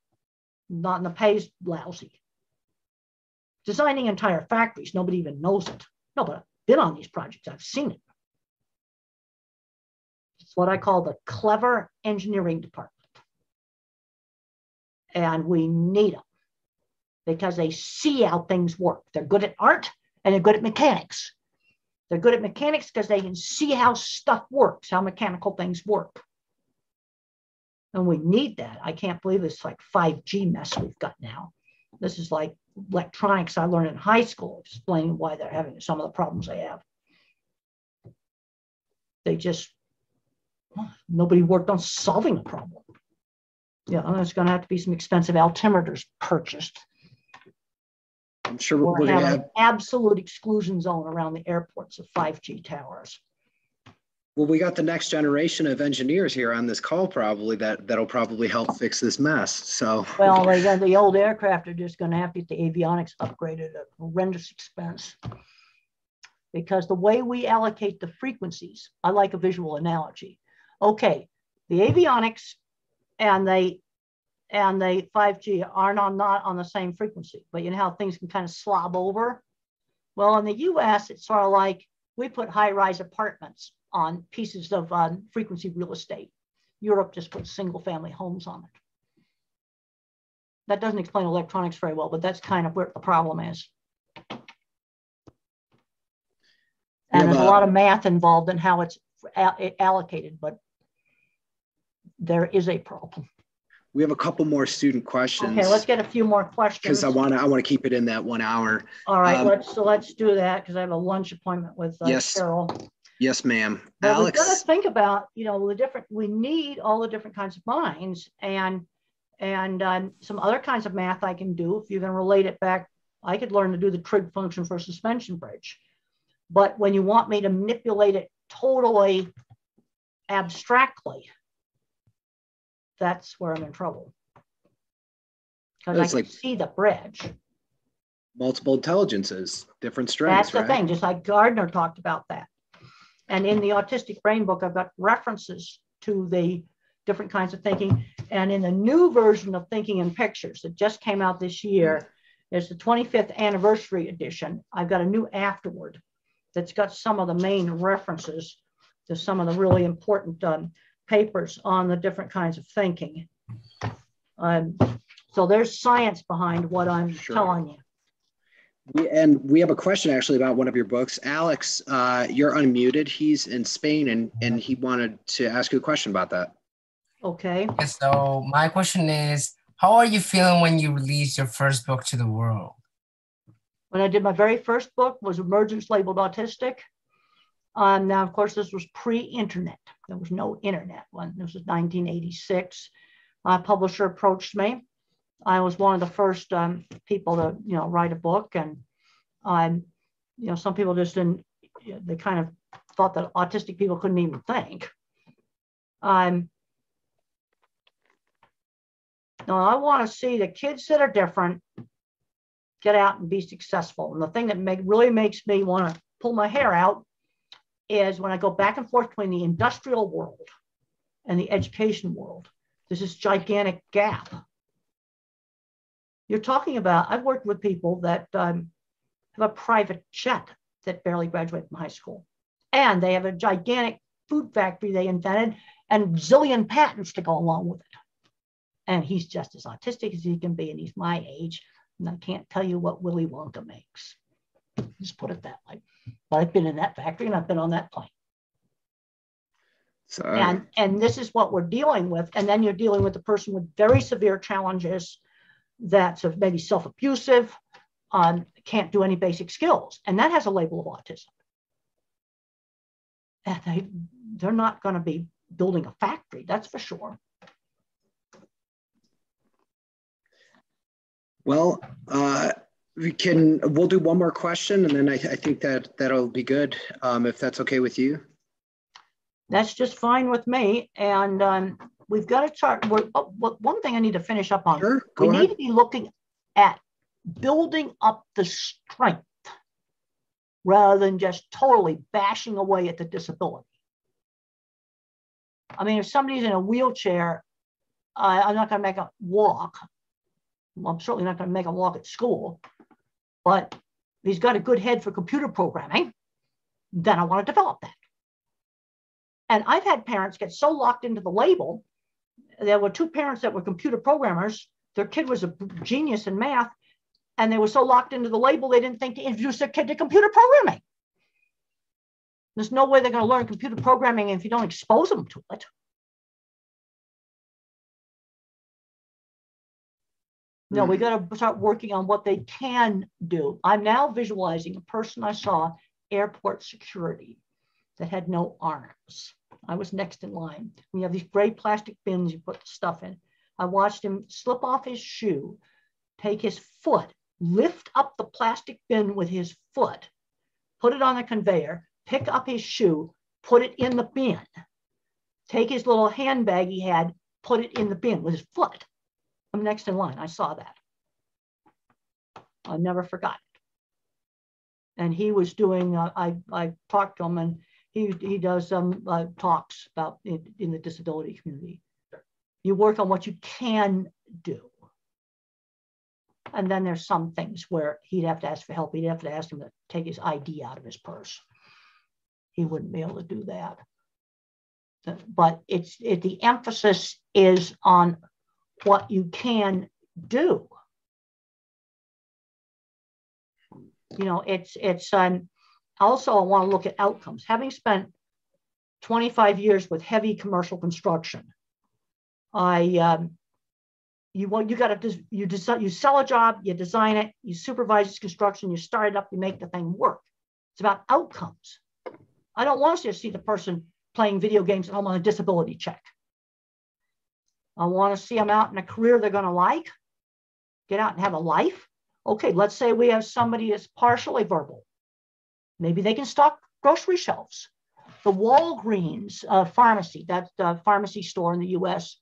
Not in the pay's lousy. Designing entire factories, nobody even knows it. No, but I've been on these projects, I've seen it. It's what I call the clever engineering department. And we need them because they see how things work. They're good at art and they're good at mechanics. They're good at mechanics because they can see how stuff works, how mechanical things work. And we need that. I can't believe this like 5G mess we've got now. This is like electronics I learned in high school, explaining why they're having some of the problems they have. They just, nobody worked on solving the problem. Yeah, there's going to have to be some expensive altimeters purchased. I'm sure we're going to have an absolute exclusion zone around the airports of 5G towers. Well, we got the next generation of engineers here on this call probably that'll probably help fix this mess. So well, the old aircraft are just going to have to get the avionics upgraded at horrendous expense. Because the way we allocate the frequencies, I like a visual analogy. Okay, the avionics and the 5G are not on the same frequency, but you know how things can kind of slob over? Well, in the US, it's sort of like we put high-rise apartments on pieces of frequency real estate. Europe just puts single-family homes on it. That doesn't explain electronics very well, but that's kind of where the problem is. And there's a lot of math involved in how it's allocated, but there is a problem. We have a couple more student questions. Okay, let's get a few more questions. Because I want to keep it in that 1 hour. All right, let's do that because I have a lunch appointment with Carol. Yes, ma'am. But Alex, we've got to think about, we need all the different kinds of minds and some other kinds of math I can do. If you can relate it back, I could learn to do the trig function for a suspension bridge. But when you want me to manipulate it totally abstractly, that's where I'm in trouble. Because I can see the bridge. Multiple intelligences, different strengths. That's the thing, just like Gardner talked about that. And in the Autistic Brain book, I've got references to the different kinds of thinking. And in the new version of Thinking in Pictures that just came out this year, there's the 25th anniversary edition. I've got a new afterword that's got some of the main references to some of the really important papers on the different kinds of thinking. So there's science behind what I'm telling you. We have a question actually about one of your books. Alex, you're unmuted. He's in Spain and he wanted to ask you a question about that. Okay. So my question is, how are you feeling when you released your first book to the world? When I did my very first book was Emergence Labeled Autistic. Now, of course, this was pre-internet. There was no internet when this was 1986. A publisher approached me. I was one of the first people to, write a book, and some people just didn't. They kind of thought that autistic people couldn't even think. No, I want to see the kids that are different get out and be successful. And the thing that really makes me want to pull my hair out is when I go back and forth between the industrial world and the education world. There's this gigantic gap. You're talking about, I've worked with people that have a private jet that barely graduated from high school. And they have a gigantic food factory they invented and zillion patents to go along with it. And he's just as autistic as he can be, and he's my age. And I can't tell you what Willy Wonka makes. Just put it that way. But I've been in that factory and I've been on that plane. And this is what we're dealing with. And then you're dealing with a person with very severe challenges that's maybe self-abusive, can't do any basic skills. And that has a label of autism. And they're not going to be building a factory, that's for sure. Well, we'll do one more question, and then I think that'll be good, if that's okay with you. That's just fine with me. And we've got to start. One thing I need to finish up on. Sure, we need to be looking at building up the strength rather than just totally bashing away at the disability. I mean, if somebody's in a wheelchair, I'm not going to make a walk. Well, I'm certainly not going to make a walk at school, but if he's got a good head for computer programming, then I want to develop that. And I've had parents get so locked into the label. There were two parents that were computer programmers. Their kid was a genius in math, and they were so locked into the label, they didn't think to introduce their kid to computer programming. There's no way they're going to learn computer programming if you don't expose them to it. No, we got to start working on what they can do. I'm now visualizing a person I saw, airport security, that had no arms. I was next in line. We have these gray plastic bins you put the stuff in. I watched him slip off his shoe, take his foot, lift up the plastic bin with his foot, put it on the conveyor, pick up his shoe, put it in the bin, take his little handbag he had, put it in the bin with his foot. I'm next in line. I saw that. I never forgot it. And he was doing, I talked to him, and he does some talks about in the disability community. You work on what you can do. And then there's some things where he'd have to ask for help. He'd have to ask him to take his ID out of his purse. He wouldn't be able to do that. But the emphasis is on what you can do. You know, also I want to look at outcomes. Having spent 25 years with heavy commercial construction, you sell a job, you design it, you supervise its construction, you start it up, you make the thing work. It's about outcomes. I don't want to see the person playing video games at home on a disability check. I want to see them out in a career they're going to like, get out and have a life. Okay, let's say we have somebody that's partially verbal. Maybe they can stock grocery shelves. The Walgreens pharmacy, that pharmacy store in the US,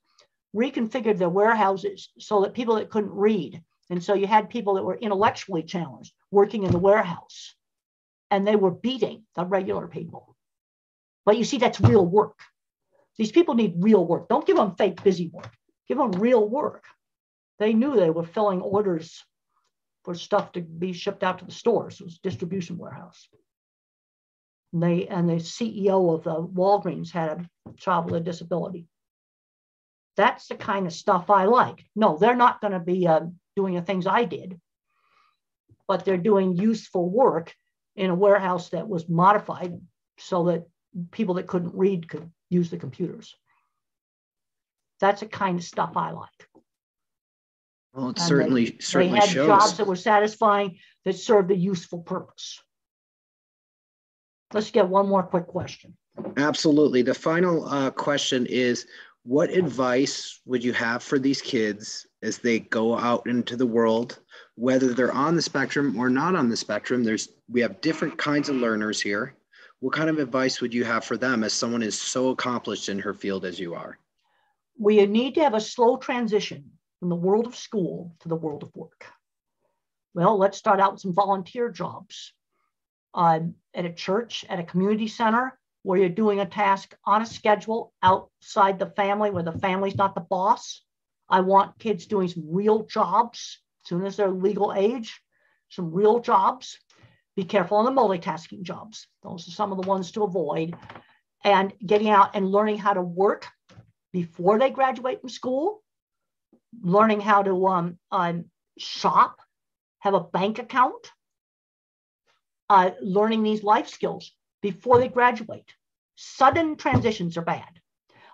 reconfigured their warehouses so that people that couldn't read. And so you had people that were intellectually challenged working in the warehouse, and they were beating the regular people. But you see, that's real work. These people need real work. Don't give them fake busy work. Give them real work. They knew they were filling orders for stuff to be shipped out to the stores. It was a distribution warehouse. And the CEO of the Walgreens had a child with a disability. That's the kind of stuff I like. No, they're not going to be doing the things I did, but they're doing useful work in a warehouse that was modified so that people that couldn't read could use the computers. That's the kind of stuff I like. Well, it certainly they had shows. Jobs that were satisfying, that served a useful purpose. Let's get one more quick question. Absolutely. The final question is, what advice would you have for these kids as they go out into the world, whether they're on the spectrum or not on the spectrum? We have different kinds of learners here. What kind of advice would you have for them as someone is so accomplished in her field as you are? We need to have a slow transition from the world of school to the world of work. Well, let's start out with some volunteer jobs at a church, at a community center, where you're doing a task on a schedule outside the family, where the family's not the boss. I want kids doing some real jobs as soon as they're legal age, some real jobs. Be careful on the multitasking jobs. Those are some of the ones to avoid. And getting out and learning how to work before they graduate from school, learning how to shop, have a bank account, learning these life skills before they graduate. Sudden transitions are bad.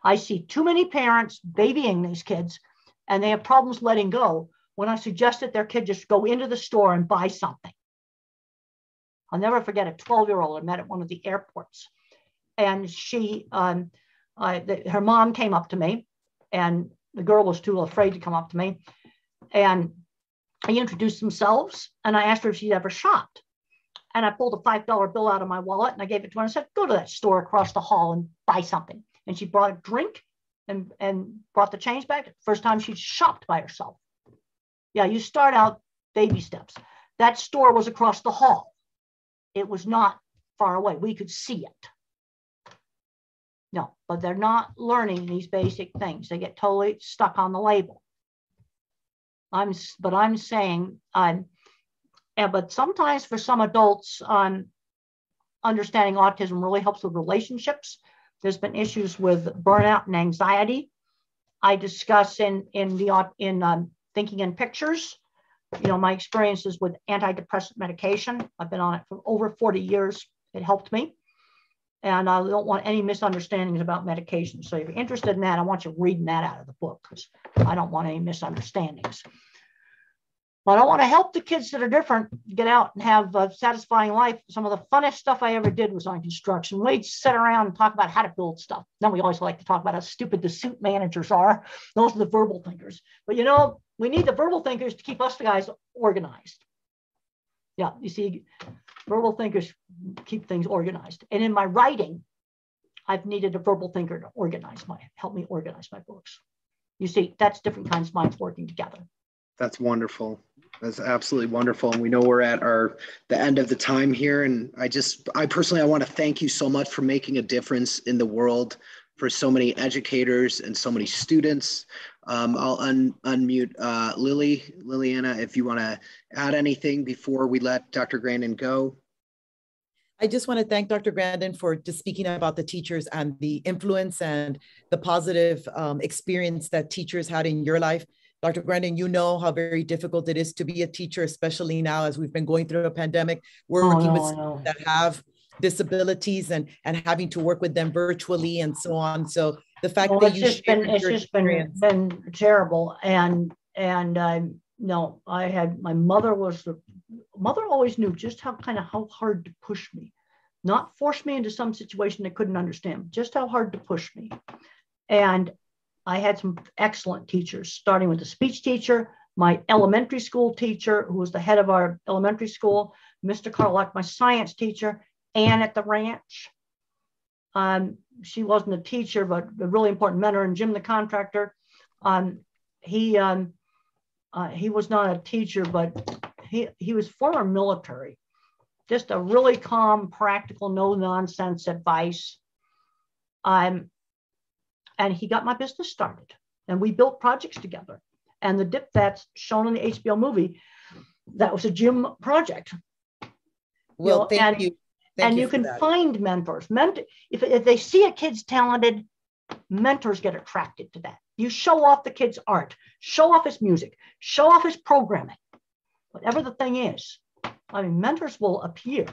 I see too many parents babying these kids, and they have problems letting go when I suggested their kid just go into the store and buy something. I'll never forget a 12-year-old I met at one of the airports. And she, her mom came up to me, and the girl was too afraid to come up to me. And they introduced themselves, and I asked her if she'd ever shopped. And I pulled a $5 bill out of my wallet, and I gave it to her and said, go to that store across the hall and buy something. And she brought a drink and brought the change back. First time she'd shopped by herself. Yeah, you start out baby steps. That store was across the hall. It was not far away. We could see it. No, but they're not learning these basic things. They get totally stuck on the label. But I'm saying, but sometimes for some adults, understanding autism really helps with relationships. There's been issues with burnout and anxiety. I discuss in Thinking in Pictures, my experiences with antidepressant medication. I've been on it for over 40 years. It helped me. And I don't want any misunderstandings about medication. So if you're interested in that, I want you reading that out of the book, because I don't want any misunderstandings. But I want to help the kids that are different get out and have a satisfying life. Some of the funnest stuff I ever did was on construction. We'd sit around and talk about how to build stuff. Then we always like to talk about how stupid the suit managers are. Those are the verbal thinkers. But we need the verbal thinkers to keep us guys organized. Yeah, you see, verbal thinkers keep things organized. And in my writing, I've needed a verbal thinker to help me organize my books. You see, that's different kinds of minds working together. That's wonderful. That's absolutely wonderful. And we know we're at the end of the time here. And I personally want to thank you so much for making a difference in the world for so many educators and so many students. I'll unmute Liliana, if you want to add anything before we let Dr. Grandin go. I just want to thank Dr. Grandin for just speaking about the teachers and the influence and the positive experience that teachers had in your life. Dr. Grandin, you know how very difficult it is to be a teacher, especially now as we've been going through a pandemic. We're working with students that have disabilities and having to work with them virtually and so on. So the fact that it's just been terrible. And no, I had, my mother always knew just how hard to push me, not force me into some situation I couldn't understand, just how hard to push me. And I had some excellent teachers, starting with the speech teacher, my elementary school teacher, who was the head of our elementary school, Mr. Carlock, my science teacher, Anne at the ranch. She wasn't a teacher, but a really important mentor, and Jim the contractor. He was not a teacher, but he was former military. Just a really calm, practical, no-nonsense advice. And he got my business started, and we built projects together. And the dip that's shown in the HBO movie, that was a Jim project. Well, thank you. And you can find mentors. If they see a kid's talented, mentors get attracted to that. You show off the kid's art, show off his music, show off his programming, whatever the thing is. I mean, mentors will appear.